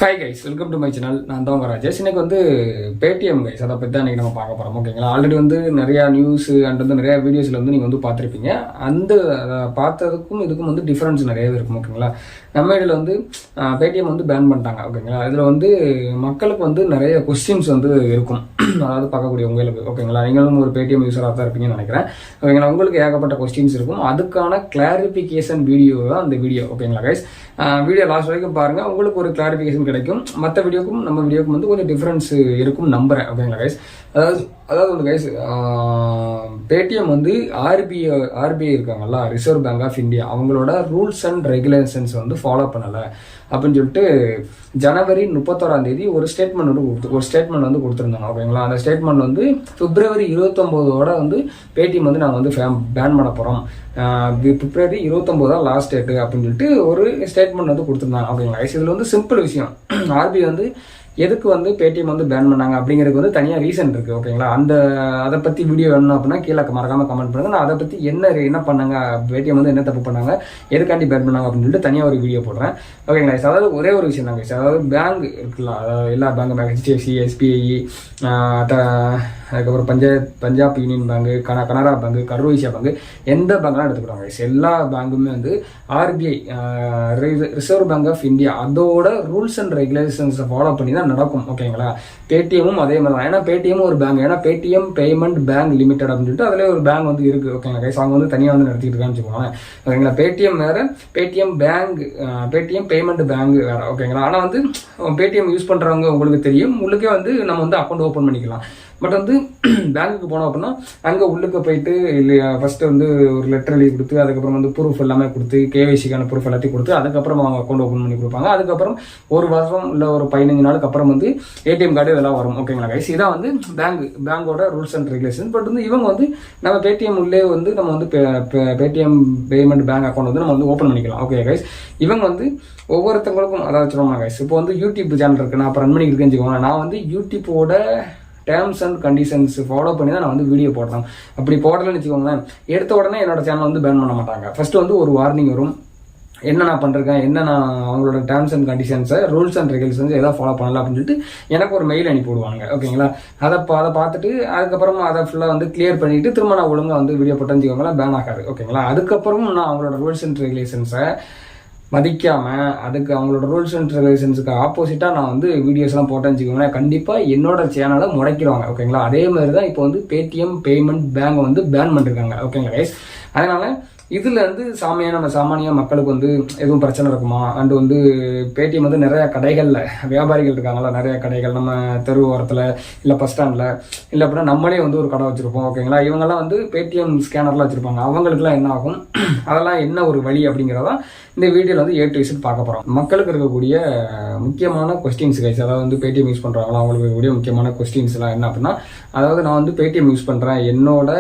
Hi guys, welcome to my channel. நான் தான் உங்கள் ராஜேஷ். இன்னைக்கு வந்து பேடிஎம் கைஸ், அதை பற்றி தான் இன்றைக்கி நம்ம பார்க்க போகிறோம். ஓகேங்களா, ஆல்ரெடி வந்து நிறையா நியூஸ் அண்ட் வந்து நிறையா வீடியோஸில் வந்து நீங்கள் வந்து பார்த்துருப்பீங்க. அந்த பார்த்ததுக்கும் இதுக்கும் வந்து டிஃப்ரென்ஸ் நிறையவே இருக்கும். ஓகேங்களா, நம்ம இதில் வந்து பேடிஎம் வந்து பேன் பண்ணிட்டாங்க. ஓகேங்களா, இதில் வந்து மக்களுக்கு வந்து நிறைய கொஸ்டின்ஸ் வந்து இருக்கும், அதாவது பார்க்கக்கூடிய உங்களுக்கு. ஓகேங்களா, நீங்களும் ஒரு பேடிஎம் யூஸராக தான் இருப்பீங்கன்னு நினைக்கிறேன். ஓகேங்களா, உங்களுக்கு ஏகப்பட்ட கொஸ்டின்ஸ் இருக்கும். அதுக்கான கிளாரிஃபிகேஷன் வீடியோ தான் அந்த வீடியோ. ஓகேங்களா கைஸ், வீடியோ லாஸ்ட் வரைக்கும் பாருங்கள், உங்களுக்கு ஒரு கிளாரிஃபிகேஷன் கிடைக்கும். மற்ற வீடியோக்கும் நம்ம வீடியோக்கும் வந்து கொஞ்சம் டிஃப்ரென்ஸ் இருக்கும் நம்புறேன். ஓகேங்களா கைஸ், அதாவது வந்து கைஸ், பேடிஎம் வந்து ஆர்பிஐ இருக்காங்கல்ல, ரிசர்வ் பேங்க் ஆஃப் இந்தியா, அவங்களோட ரூல்ஸ் அண்ட் ரெகுலேஷன்ஸ் வந்து ஃபாலோ பண்ணலை அப்படின்னு சொல்லிட்டு ஜனவரி 31 ஒரு ஸ்டேட்மெண்ட் வந்து கொடுத்துருந்தாங்க. ஓகேங்களா, அந்த ஸ்டேட்மெண்ட் வந்து பிப்ரவரி 29 வந்து பேடிஎம் வந்து நாங்கள் வந்து பேன் பண்ண போகிறோம், பிப்ரவரி 29 தான் லாஸ்ட் டேட்டு அப்படின்னு சொல்லிட்டு ஒரு ஸ்டேட்மெண்ட் வந்து கொடுத்துருந்தாங்க. ஓகேங்களா, இதில் வந்து சிம்பிள் விஷயம், ஆர்பிஐ வந்து எதுக்கு வந்து பேடிஎம் வந்து பேன் பண்ணாங்க அப்படிங்கிறதுக்கு வந்து தனியாக ரீசன் இருக்குது. ஓகேங்களா, அதை பற்றி வீடியோ வேணும் அப்படின்னா கீழே மறக்காமல் கமெண்ட் பண்ணுங்கள். நான் அதை பற்றி என்ன பண்ணாங்க, பேடிஎம் வந்து என்ன தப்பு பண்ணாங்க, எதுக்காண்டி பேன் பண்ணாங்க அப்படின்னு சொல்லிட்டு தனியாக ஒரு வீடியோ போடுறேன். ஓகேங்களா, அதாவது ஒரே ஒரு விஷயம் தாங்க, அதாவது பேங்க் இருக்குல்ல, அதாவது எல்லா பேங்க் HDFC, SBI, அதுக்கப்புறம் Punjab union bank, Canara bank, Karur Vysya bank, எந்த பேங்க்லாம் எடுத்துக்கிறாங்க, எல்லா பேங்குமே வந்து RBI, reserve bank of India, அதோட ரூல்ஸ் அண்ட் ரெகுலேஷன்ஸை ஃபாலோ பண்ணி தான் நடக்கும். ஓகேங்களா, பேடிஎம்மும் அதே மாதிரி தான். ஏன்னா பேடிஎம் ஒரு பேங்க், ஏன்னா பேடிஎம் பேமெண்ட் பேங்க் லிமிடெட் அப்படின்னு சொல்லிட்டு அதிலே ஒரு பேங்க் வந்து இருக்குது. ஓகேங்களா கைஸ், அவங்க வந்து தனியாக வந்து நடத்திட்டு இருக்கான்னு வச்சுக்கோங்க. ஓகேங்களா, பேடிஎம் வேறு, பேடிஎம் பேமெண்ட் பேங்க் வேறு. ஓகேங்களா, ஆனால் வந்து பேடிஎம் யூஸ் பண்ணுறவங்க உங்களுக்கு தெரியும், உங்களுக்கே வந்து நம்ம வந்து அக்கௌண்ட் ஓப்பன் பண்ணிக்கலாம். பட் வந்து பேங்க்குக்கு போனோம் அப்படின்னா அங்கே உள்ளுக்கு போயிட்டு இல்லையா, ஃபர்ஸ்ட் வந்து ஒரு லெட்டர் எழுதி கொடுத்து, அதுக்கப்புறம் வந்து ப்ரூஃப் எல்லாமே கொடுத்து, கேவைசிக்கான ப்ரூஃப் எல்லாத்தையும் கொடுத்து, அதுக்கப்புறம் அவங்க அக்கௌண்ட் ஓப்பன் பண்ணி கொடுப்பாங்க. அதுக்கப்புறம் ஒரு வருஷம் இல்லை ஒரு 15 நாளுக்கு அப்புறம் வந்து ஏடிஎம் கார்டு இதெல்லாம் வரும். ஓகேங்களா கைஸ், இதான் வந்து பேங்கோட ரூல்ஸ் அண்ட் ரெகுலேஷன். பட் வந்து இவங்க வந்து நம்ம பேடிஎம் உள்ளே வந்து நம்ம வந்து பேடிஎம் பேமெண்ட் பேங்க் அக்கௌண்ட் வந்து நம்ம வந்து ஓப்பன் பண்ணிக்கலாம். ஓகே கைஸ், இவங்க வந்து ஒவ்வொருத்தவங்களுக்கும், அதாவது சொல்லுவாங்க கைஸ், இப்போ வந்து யூடியூப் சேனல் இருக்குது, நான் இப்போ ரன் பண்ணிட்டு இருக்கேன்னு வச்சுக்கோங்க. நான் வந்து யூடியூப்போட டேர்ம்ஸ் அண்ட் கண்டிஷன்ஸ் ஃபாலோ பண்ணி தான் நான் வந்து வீடியோ போடுறேன். அப்படி போடலன்னு வச்சுக்கோங்களேன், எடுத்த உடனே என்னோட சேனல் வந்து பேன் பண்ண மாட்டாங்க. ஃபர்ஸ்ட் வந்து ஒரு வார்னிங் வரும், என்ன நான் பண்ணிருக்கேன், என்ன நான் அவங்களோட டேர்ம்ஸ் அண்ட் கண்டிஷன்ஸை, ரூல்ஸ் அண்ட் ரெகுலேஷன்ஸ் எதாவது ஃபாலோ பண்ணல அப்படின்னு சொல்லிட்டு எனக்கு ஒரு மெயில் அனுப்பி விடுவாங்க. ஓகேங்களா, அதை பார்த்துட்டு அதுக்கப்புறம் அதை ஃபுல்லாக வந்து கிளியர் பண்ணிட்டு திரும்ப நான் ஒழுங்காக வந்து வீடியோ போட்டேன்னு வச்சுக்கோங்களேன், பேன் ஆகாது. ஓகேங்களா, அதுக்கப்புறம் நான் அவங்களோட ரூல்ஸ் அண்ட் ரெகுலேஷன்ஸை மதிக்காம, அதுக்கு அவங்களோட ரூல்ஸ் அண்ட் ரெகுலேஷன்ஸுக்கு ஆப்போசிட்டாக நான் வந்து வீடியோஸ்லாம் போட்டேன்னு வச்சுக்கோங்களேன், கண்டிப்பாக என்னோட சேனலை முடக்கிடுவாங்க. ஓகேங்களா, அதே மாதிரி தான் இப்போ வந்து பேடிஎம் பேமெண்ட் பேங்க் வந்து பேன் பண்ணிருக்காங்க. ஓகேங்களா கைஸ், அதனால இதில் வந்து சாமானிய மக்களுக்கு வந்து எதுவும் பிரச்சனை இருக்குமா, அண்டு வந்து பேடிஎம் வந்து நிறையா கடைகளில் வியாபாரிகள் இருக்காங்களா, நிறையா கடைகள் நம்ம தெரு ஓரத்தில் இல்லை பஸ் ஸ்டாண்டில் இல்லை அப்படின்னா நம்மளே வந்து ஒரு கடை வச்சுருப்போம். ஓகேங்களா, இவங்கெல்லாம் வந்து பேடிஎம் ஸ்கேனர்லாம் வச்சுருப்பாங்க. அவங்களுக்குலாம் என்ன ஆகும், அதெல்லாம் என்ன ஒரு வழி அப்படிங்கிறதா இந்த வீடியோவில் வந்து A to Z பார்க்க போகிறோம். மக்களுக்கு இருக்கக்கூடிய முக்கியமான கொஸ்டின்ஸ் கைஸ், அதாவது வந்து பேடிஎம் யூஸ் பண்ணுறாங்களா, அவங்களுக்கு இருக்கக்கூடிய முக்கியமான கொஸ்டின்ஸ்லாம் என்ன அப்படின்னா, அதாவது நான் வந்து பேடிஎம் யூஸ் பண்ணுறேன், என்னோட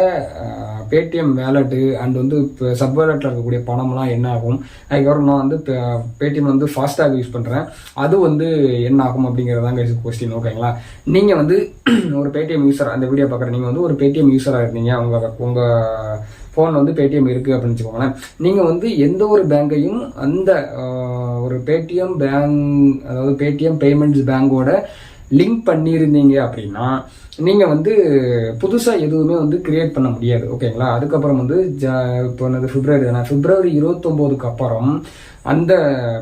பேடிஎம் வேலெட்டு அண்ட் வந்து சப் வேலெட்டில் இருக்கக்கூடிய பணம்லாம் என்ன ஆகும், அதுக்கப்புறம் நான் வந்து பேடிஎம் வந்து ஃபாஸ்டாக் யூஸ் பண்ணுறேன், அது வந்து என்ன ஆகும் அப்படிங்கிறதாங்க கொஸ்டின். ஓகேங்களா, நீங்கள் வந்து ஒரு பேடிஎம் யூஸர், அந்த வீடியோ பார்க்குற நீங்கள் வந்து ஒரு பேடிஎம் யூஸராக இருந்தீங்க, உங்கள் ஃபோன் வந்து பேடிஎம் இருக்குது அப்படின்னு வச்சுக்கோங்களேன், நீங்கள் வந்து எந்த ஒரு பேங்கையும் அந்த ஒரு பேடிஎம் பேங்க், அதாவது பேடிஎம் பேமெண்ட்ஸ் பேங்கோட லிங்க் பண்ணியிருந்தீங்க அப்படின்னா நீங்கள் வந்து புதுசாக எதுவுமே வந்து கிரியேட் பண்ண முடியாது. ஓகேங்களா, அதுக்கப்புறம் வந்து இப்போ வந்து பிப்ரவரி 29 அப்புறம் அந்த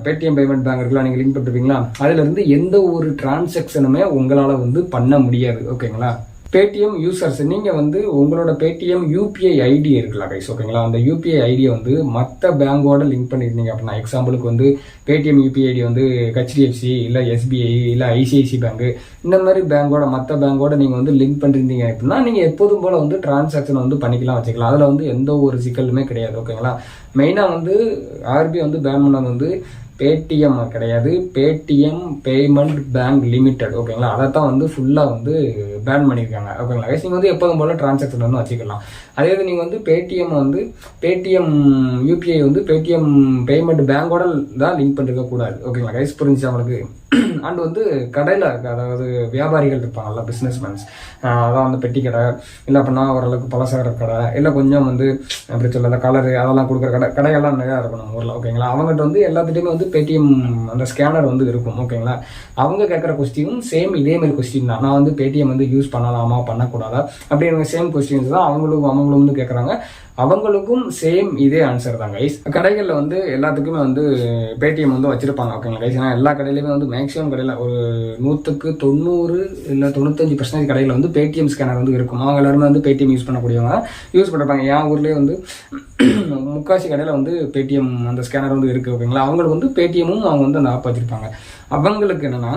பேடிஎம் பேமெண்ட் பேங்க் இருக்குல்ல, நீங்கள் லிங்க் பண்ணிருப்பீங்களா, அதுலேருந்து எந்த ஒரு டிரான்சாக்ஷனுமே உங்களால் வந்து பண்ண முடியாது. ஓகேங்களா, பேடிஎம் யூசர்ஸ், நீங்கள் வந்து உங்களோட பேடிஎம் UPI ஐடி இருக்குல்ல கைஸ், ஓகேங்களா, அந்த UPI ஐடியை வந்து மற்ற பேங்கோட லிங்க் பண்ணியிருந்தீங்க அப்படின்னா, எக்ஸாம்பிளுக்கு வந்து பேடிஎம் UPI ஐடி வந்து HDFC இல்லை SBI இல்லை ICICI பேங்க், இந்த மாதிரி பேங்கோட மற்ற பேங்கோட நீங்கள் வந்து லிங்க் பண்ணியிருந்தீங்க அப்படின்னா நீங்கள் எப்போதும் போல் வந்து டிரான்சாக்ஷன் வந்து பண்ணிக்கலாம், வச்சுக்கலாம். அதில் வந்து எந்த ஒரு சிக்கலுமே கிடையாது. ஓகேங்களா, மெயினாக வந்து ஆர்பிஐ வந்து பேன் பண்ணது வந்து பேடிஎம் கிடையாது, பேடிஎம் பேமெண்ட் பேங்க் லிமிடெட். ஓகேங்களா, அதை தான் வந்து ஃபுல்லாக வந்து பேன் பண்ணியிருக்காங்க. ஓகேங்களா, நீங்கள் வந்து எப்போதும் போல் டிரான்சாக்ஷன் வந்து வச்சுக்கலாம். அதே இது நீங்கள் வந்து பேடிஎம் UPI வந்து பேடிஎம் பேமெண்ட் பேங்கோட தான் லிங்க் பண்ணிருக்க கூடாது. ஓகேங்களா கைஸ், புரிஞ்சுச்சு அவங்களுக்கு? அண்ட் வந்து கடையில் அதாவது வியாபாரிகள் இருப்பாங்கல்ல, பிஸ்னஸ் மேன்ஸ், அதான் வந்து பெட்டி கடை இல்லை அப்படின்னா ஓரளவுக்கு பலசர கடை இல்லை கொஞ்சம் வந்து எப்படி சொல்ல அந்த கலரு அதெல்லாம் கொடுக்குற கடையெல்லாம் நிறையா இருக்கும் நம்ம ஊரில். ஓகேங்களா, அவங்ககிட்ட வந்து எல்லாத்துட்டையுமே வந்து பேடிஎம் அந்த ஸ்கேனர் வந்து இருக்கும். ஓகேங்களா, அவங்க கேட்குற கொஸ்டினும் சேம் இதேமாதிரி கொஸ்டின் தான். நான் வந்து பேடிஎம் வந்து யூஸ் பண்ணலாமா பண்ணக்கூடாதா அப்படின்னு சேம் கொஸ்டின்ஸ் தான் அவங்களும் வந்து கேட்குறாங்க. அவங்களுக்கும் சேம் இதே ஆன்சர் தான் கைஸ். கடைகளில் வந்து எல்லாத்துக்குமே வந்து பேடிஎம் வந்து வச்சிருப்பாங்க. ஓகேங்களா கைஸ், ஏன்னா எல்லா கடையிலுமே வந்து மேக்ஸிமம் கடையில் ஒரு 100% இல்லை 95% கடையில் வந்து பேடிஎம் ஸ்கேனர் வந்து இருக்கும். அவங்க எல்லாருமே வந்து பேடிஎம் யூஸ் பண்ணக்கூடியவங்க யூஸ் பண்ணிருப்பாங்க. என் ஊர்லேயே வந்து முக்காசி கடையில் வந்து பேடிஎம் அந்த ஸ்கேனர் வந்து இருக்குது. ஓகேங்களா, அவங்களுக்கு வந்து பேடிஎம்மும் அவங்க வந்து அந்த ஆப் வச்சிருப்பாங்க. அவங்களுக்கு என்னன்னா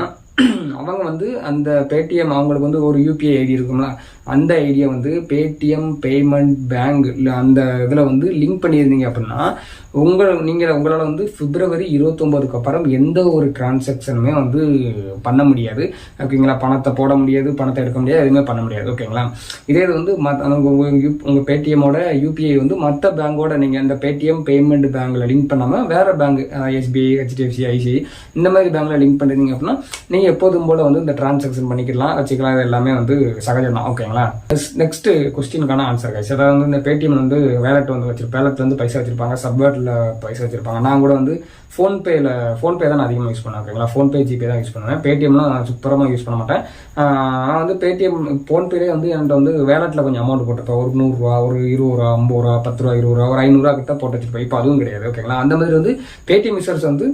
அவங்க வந்து அந்த பேடிஎம் அவங்களுக்கு வந்து ஒரு யூபிஐ ஐடி இருக்கும்ல, அந்த ஐடியை வந்து பேடிஎம் பேமெண்ட் பேங்க் அந்த இதில் வந்து லிங்க் பண்ணியிருந்தீங்க அப்படின்னா உங்களால் வந்து பிப்ரவரி 29க்கு அப்புறம் எந்த ஒரு டிரான்சாக்ஷனுமே வந்து பண்ண முடியாது. ஓகேங்களா, பணத்தை போட முடியாது, பணத்தை எடுக்க முடியாது, எதுவுமே பண்ண முடியாது. ஓகேங்களா, இதே இது வந்து உங்கள் பேடிஎம்மோட யூபிஐ வந்து மற்ற பேங்கோட நீங்கள் அந்த பேடிஎம் பேமெண்ட் பேங்கில் லிங்க் பண்ணாமல் வேறு பேங்க் எஸ்பிஐ, ஹெச்டிஎஃப்சி, ஐசிஐ இந்த மாதிரி பேங்கில் லிங்க் பண்ணிருந்தீங்க அப்படின்னா நீங்கள் எப்போதும் போல் வந்து இந்த டிரான்சாக்ஷன் பண்ணிக்கலாம், வச்சுக்கலாம். இது எல்லாமே வந்து சகஜம் தான். ஓகேங்களா, நெக்ஸ்ட் கொஸ்டினுக்கான ஆன்சர் கைஸ். அதாவது வந்து இந்த பேடிஎம் வந்து வேலெட் வந்து வேலெட் வந்து பைசா வச்சிருப்பாங்க, சப்வேர்ட்ல பைசா வச்சிருப்பாங்க. நான் கூட வந்து ஃபோன்பே தான் நான் அதிகமாக யூஸ் பண்ணுவேன். ஓகேங்களா, ஃபோன்பே ஜிபே தான் யூஸ் பண்ணுவேன். பேடிஎம்லாம் நான் சுத்தமாக யூஸ் பண்ண மாட்டேன். நான் வந்து பேடிஎம் ஃபோன்பேலே வந்து என்கிட்ட வந்து வேலெட்டில் கொஞ்சம் அமௌண்ட் போட்டிருப்பேன். ஒரு 100 ரூபா, ஒரு 20 ரூபா, 50 ரூபா, 10 ரூபா, 20 ரூபா, ஒரு 500 ரூபா கிட்ட போட்டு வச்சிருப்பேன். இப்போ அதுவும் கிடையாது. ஓகேங்களா, அந்த மாதிரி வந்து பேடிஎம் யூசர்ஸ் வந்து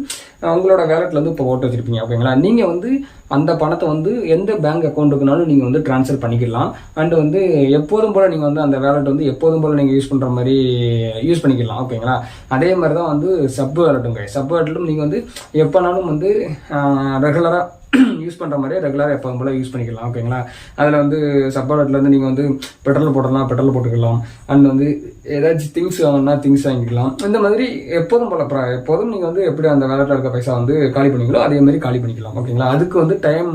உங்களோட வேலெட்ல வந்து இப்போ போட்டு வச்சிருப்பீங்க. ஓகேங்களா, நீங்கள் வந்து அந்த பணத்தை வந்து எந்த பேங்க் அக்கௌண்ட்டுக்குனாலும் நீங்கள் வந்து ட்ரான்ஸ்ஃபர் பண்ணிக்கலாம். அண்ட் வந்து எப்போதும் போல் நீங்கள் வந்து அந்த வேலெட் வந்து எப்போதும் போல் நீங்கள் யூஸ் பண்ணுற மாதிரி யூஸ் பண்ணிக்கலாம். ஓகேங்களா, அதே மாதிரி தான் வந்து சப் வேலெட்டுங்க. சப் வேலெட்டும் நீங்கள் வந்து எப்போனாலும் வந்து ரெகுலராக யூஸ் பண்ணுற மாதிரியே ரெகுலராக எப்போதும் போல் யூஸ் பண்ணிக்கலாம். ஓகேங்களா, அதில் வந்து சப் வேலெட்டில் வந்து நீங்கள் வந்து பெட்ரோல் போட்டலாம், பெட்ரோல் போட்டுக்கலாம். அண்ட் வந்து ஏதாச்சும் திங்ஸ் வாங்கினா திங்ஸ் வாங்கிக்கலாம். இந்த மாதிரி எப்போதும் போல் எப்போதும் நீங்கள் வந்து எப்படி அந்த வேலெட்டில் இருக்க பைசா வந்து காலி பண்ணிங்களோ அதே மாதிரி காலி பண்ணிக்கலாம். ஓகேங்களா, அதுக்கு வந்து டைம்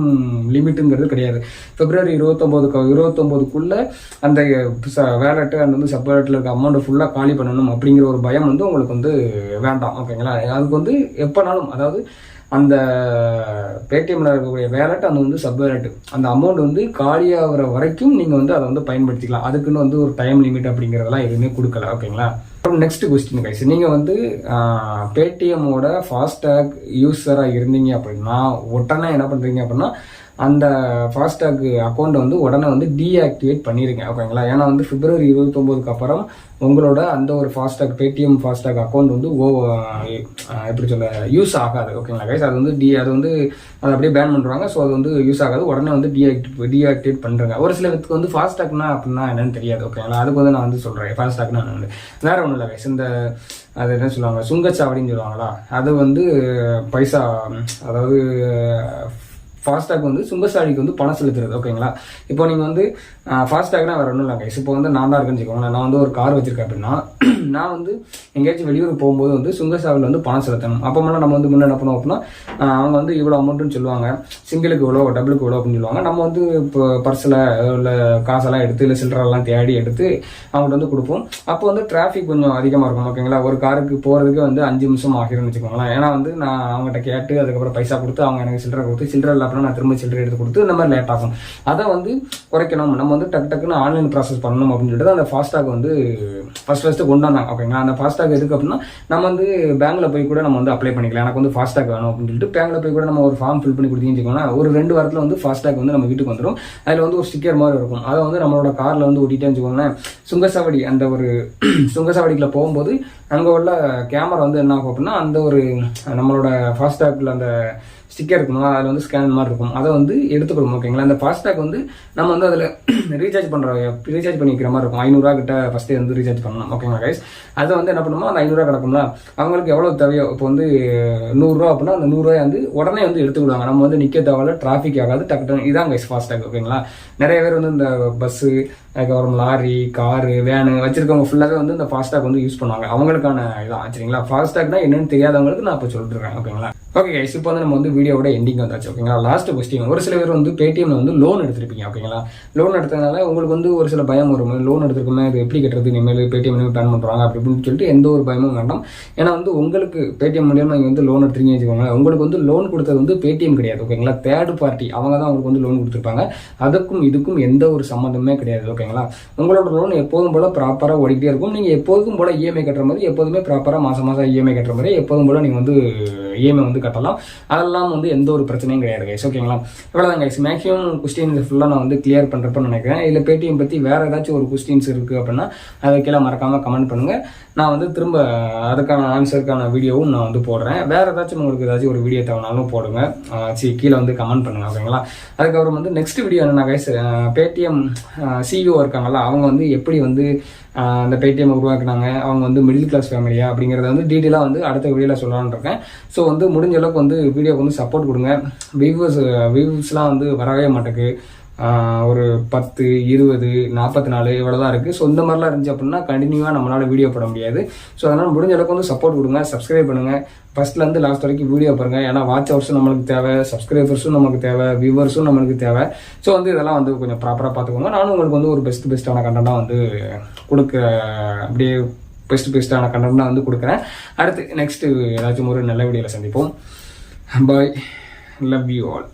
லிமிட்டுங்கிறது கிடையாது. பிப்ரவரி 29க்குள்ள அந்த வேலெட்டு அந்த வந்து சப் வேலெட்டில் இருக்க அமௌண்ட் ஃபுல்லாக காலி பண்ணணும் அப்படிங்கிற ஒரு பயம் வந்து உங்களுக்கு வந்து வேண்டாம். ஓகேங்களா, அதுக்கு வந்து எப்போனாலும் அதாவது அந்த பேடிஎம்ல இருக்கக்கூடிய வேலெட் அந்த வந்து சப் வேலெட் அந்த அமௌண்ட் வந்து காலியாகிற வரைக்கும் நீங்கள் வந்து அதை வந்து பயன்படுத்திக்கலாம். அதுக்குன்னு வந்து ஒரு டைம் லிமிட் அப்படிங்கிறதெல்லாம் எதுவுமே கொடுக்கல. ஓகேங்களா, அப்புறம் நெக்ஸ்ட் கொஸ்டின் கைஸ், நீங்கள் வந்து பேடிஎம்மோட ஃபாஸ்டேக் யூஸராக இருந்தீங்க அப்படின்னா உடனே என்ன பண்ணுறீங்க அப்படின்னா அந்த ஃபாஸ்டேக் அக்கௌண்ட்டை வந்து உடனே வந்து டீஆக்டிவேட் பண்ணிடுங்க. ஓகேங்களா, ஏன்னா வந்து பிப்ரவரி 29க்கு அப்புறம் உங்களோட அந்த ஒரு ஃபாஸ்டேக் பேடிஎம் ஃபாஸ்டேக் அக்கௌண்ட் வந்து எப்படி சொல்ல யூஸ் ஆகாது. ஓகேங்களா கைஸ், அது வந்து அதை அப்படியே பேன் பண்ணுறாங்க. ஸோ அது வந்து யூஸ் ஆகாது. உடனே வந்து டீஆக்டிவேட் பண்ணுறாங்க. ஒரு சில பேருக்கு வந்து ஃபாஸ்டேக்னா அப்படின்னா என்னன்னு தெரியாது. ஓகேங்களா, அதுக்கு வந்து நான் வந்து சொல்கிறேன் ஃபாஸ்டேக்னா என்னன்னு. வேற ஒன்றும் இல்லை கைஸ், இந்த அது என்ன சொல்லுவாங்க சுங்கச்சாவடின்னு சொல்லுவாங்களா, அது வந்து பைசா அதாவது ஃபாஸ்டாக் வந்து சுங்கச்சாவடிக்கு வந்து பணம் செலுத்துறது. ஓகேங்களா, இப்போ நீங்கள் வந்து ஃபாஸ்டாக்னா வேறு ஒன்றும் இல்லை கைஸ். இப்போ வந்து நான் தான் இருக்குன்னு வச்சுக்கோங்களேன், நான் வந்து ஒரு கார் வச்சிருக்கேன் அப்படின்னா நான் வந்து எங்கேயாச்சும் வெளியூர் போகும்போது வந்து சுங்கச்சாவடியில் வந்து பணம் செலுத்தணும். அப்போமெல்லாம் நம்ம வந்து முன்னே என்ன பண்ணுவோம் அப்படின்னா அவங்க வந்து இவ்வளோ அமௌண்ட்டுன்னு சொல்லுவாங்க, சிங்கிளுக்கு இவ்வளோ, டபுளுக்கு இவ்வளோ அப்படின்னு சொல்லுவாங்க. நம்ம வந்து இப்போ பர்ஸில் இல்லை காசெல்லாம் எடுத்து இல்லை சில்லறெல்லாம் தேடி எடுத்து அவங்கள்ட்ட வந்து கொடுப்போம். அப்போ வந்து டிராஃபிக் கொஞ்சம் அதிகமாக இருக்கும். ஓகேங்களா, ஒரு காருக்கு போகிறதுக்கு வந்து 5 நிமிஷம் ஆகிரும்னு வச்சுக்கோங்களேன். ஏன்னா வந்து நான் அவங்ககிட்ட கேட்டு அதுக்கப்புறம் பைசா கொடுத்து அவங்க எனக்கு சில்லறை கொடுத்து சில்லறை இல்லை அப்படின்னா நான் திரும்ப சில்லறை எடுத்து கொடுத்து இந்த மாதிரி லேட் ஆகும். அதை வந்து குறைக்கணும், நம்ம வந்து டக்குன்னு ஆன்லைன் ப்ராசஸ் பண்ணணும் அப்படின்னு சொல்லிட்டு அந்த ஃபாஸ்டாக் வந்து ஃபர்ஸ்ட் கொண்டு வந்தாங்க. ஓகேங்களா, அந்த ஃபாஸ்டாக் எதுக்கு அப்படின்னா நம்ம வந்து பேங்க்ல போய் கூட நம்ம வந்து அப்ளை பண்ணிக்கலாம். எனக்கு வந்து ஃபாஸ்டாக் வேணும் அப்படின்னு சொல்லிட்டு பேங்க்ல போய் கூட நம்ம ஒரு ஃபார்ம் ஃபில் பண்ணி கொடுத்தீங்கன்னா ஒரு 2 வாரத்தில் வந்து ஃபாஸ்டாக் வந்து நம்ம வீட்டுக்கு வந்துடும். அதில் வந்து ஒரு ஸ்டிக்கர் மாதிரி இருக்கும். அதை வந்து நம்மளோட காரில் வந்து ஒட்டிட்டேன்னு வச்சுக்கோங்களேன். சுங்கச்சாவடி அந்த ஒரு சுங்கச்சாவடிக்குள்ள போகும்போது அங்கே உள்ள கேமரா வந்து என்ன ஆகும் அப்படின்னா அந்த ஒரு நம்மளோட ஃபாஸ்டாக்ல அந்த ஸ்டிக்கர் இருக்கணும், அதில் வந்து ஸ்கேன் மாதிரி இருக்கும், அதை வந்து எடுத்துக்கணும். ஓகேங்களா, அந்த ஃபாஸ்டாக் வந்து நம்ம வந்து அதில் ரீசார்ஜ் பண்ணி வைக்கிற மாதிரி இருக்கும். 500 ரூபா கிட்ட ஃபஸ்ட்டே வந்து ரீசார்ஜ் பண்ணணும். ஓகேங்களா கைஸ், அதை வந்து என்ன பண்ணணுமோ அந்த 500 ரூபா கிடக்கும்ல அவங்களுக்கு எவ்வளோ தேவையோ இப்போ வந்து 100 ரூபா அப்படின்னா அந்த 100 ரூபாய் வந்து உடனே வந்து எடுத்துக்கிடுவாங்க. நம்ம வந்து நிற்க தேவையில்ல, டிராஃபிக் ஆகாது, டக்கு இதான் கைஸ் ஃபாஸ்டாக். ஓகேங்களா, நிறைய பேர் வந்து இந்த பஸ்ஸு அதுக்கப்புறம் லாரி காரு வேனு வச்சிருக்கவங்க ஃபுல்லாகவே வந்து இந்த ஃபாஸ்டாக் வந்து யூஸ் பண்ணுவாங்க. அவங்களுக்கான இதான் சரிங்களா. ஃபாஸ்டாக்னா என்னன்னு தெரியாதவங்களுக்கு நான் இப்போ சொல்லிட்டுருக்கேன். ஓகேங்களா, ஓகே கைஸ், இப்போ வந்து நம்ம வந்து வீடியோவோட எண்டிங் வந்தாச்சு. ஓகேங்களா, லாஸ்ட் கொஸ்டின். ஒரு சில பேர் வந்து பேடிஎம்ல வந்து லோன் எடுத்திருப்பீங்க. ஓகேங்களா, லோன் எடுத்ததுனால உங்களுக்கு வந்து ஒரு சில பயம் வரும். லோன் எடுத்துருக்கோமே, இது எப்படி கட்டுறது, இனிமேல் பேடிஎம் பேன் பண்ணுறாங்க அப்படி இப்படின்னு சொல்லிட்டு எந்த ஒரு பயமும் வேண்டாம். ஏன்னா வந்து உங்களுக்கு பேடிஎம் மூலியமாக நீங்கள் வந்து லோன் எடுத்துருக்கீங்க வச்சுக்கோங்களேன், உங்களுக்கு வந்து லோன் கொடுத்தது வந்து பேடிஎம் கிடையாது. ஓகேங்களா, தேர்ட் பார்ட்டி அவங்க தான் உங்களுக்கு வந்து லோன் கொடுத்துருப்பாங்க. அதுக்கும் இதுக்கும் எந்த ஒரு சம்மந்தமே கிடையாது. ஓகேங்களா, உங்களோட லோன் எப்போதும் போல ப்ராப்பராக ஓடிக்கிட்டே இருக்கும். நீங்கள் எப்போதும் போல இஎம்ஐ கட்டுற மாதிரி எப்போதுமே ப்ராப்பராக மாதம் இஎம்ஐ கட்டுற மாதிரி எப்போதும் போல நீங்கள் வந்து இஎம்ஐ வந்து கட்டலாம். அதெல்லாம் வந்து எந்த ஒரு பிரச்சனையும் கிடையாது கைஸ். ஓகேங்களா, இவ்வளோதான் கைஸ். மேக்ஸிமம் கொஸ்டின்ஸ் ஃபுல்லாக நான் வந்து கிளியர் பண்ணுறப்ப நினைக்கிறேன். இல்லை பேடிஎம் பற்றி வேறு ஏதாச்சும் ஒரு கொஸ்டின்ஸ் இருக்குது அப்படின்னா அதை கீழே மறக்காமல் கமெண்ட் பண்ணுங்கள். நான் வந்து திரும்ப அதுக்கான ஆன்சருக்கான வீடியோவும் நான் வந்து போடுறேன். வேறு ஏதாச்சும் உங்களுக்கு ஏதாச்சும் ஒரு வீடியோ தேவைனாலும் போடுங்க, கீழே வந்து கமெண்ட் பண்ணுங்கள். ஓகேங்களா, அதுக்கப்புறம் வந்து நெக்ஸ்ட் வீடியோ என்னன்னா கைஸ், பேடிஎம் சிஇஓ இருக்காங்கல்ல, அவங்க வந்து எப்படி வந்து அந்த பேடிஎம் உருவாக்குனாங்க, அவங்க வந்து மிடில் கிளாஸ் ஃபேமிலியா அப்படிங்கிறத வந்து டீட்டெயிலாக வந்து அடுத்த வீடியோவில் சொல்லலான்னு இருக்கேன். ஸோ வந்து முடிஞ்ச அளவுக்கு வந்து வீடியோக்கு வந்து சப்போர்ட் கொடுங்க. வியூஸ்லாம் வந்து வரவே மாட்டேங்குது. ஒரு 10, 20, 44 இவ்வளோதான் இருக்குது. ஸோ இந்த மாதிரிலாம் இருந்துச்சு அப்படின்னா கண்டினியூவாக நம்மளால் வீடியோ போட முடியாது. ஸோ அதனால் முடிஞ்ச அளவுக்கு வந்து சப்போர்ட் கொடுங்க, சப்ஸ்கிரைப் பண்ணுங்கள். ஃபஸ்ட்லேருந்து லாஸ்ட் வரைக்கும் வீடியோ பாருங்கள். ஏன்னா வாட்ச் ஹவர்ஸும் நம்மளுக்கு தேவை, சப்ஸ்கிரைபர்ஸும் நமக்கு தேவை, வியூவர்ஸும் நம்மளுக்கு தேவை. ஸோ வந்து இதெல்லாம் வந்து கொஞ்சம் ப்ராப்பராக பார்த்துக்கோங்க. நானும் உங்களுக்கு வந்து ஒரு பெஸ்ட்டான கண்டென்ட்டாக வந்து கொடுக்க அப்படியே பெஸ்ட்டான கண்டென்ட்டாக வந்து கொடுக்குறேன். அடுத்து நெக்ஸ்ட்டு ஏதாச்சும் ஒரு நல்ல வீடியோவில் சந்திப்போம். பாய், லவ் யூ ஆல்.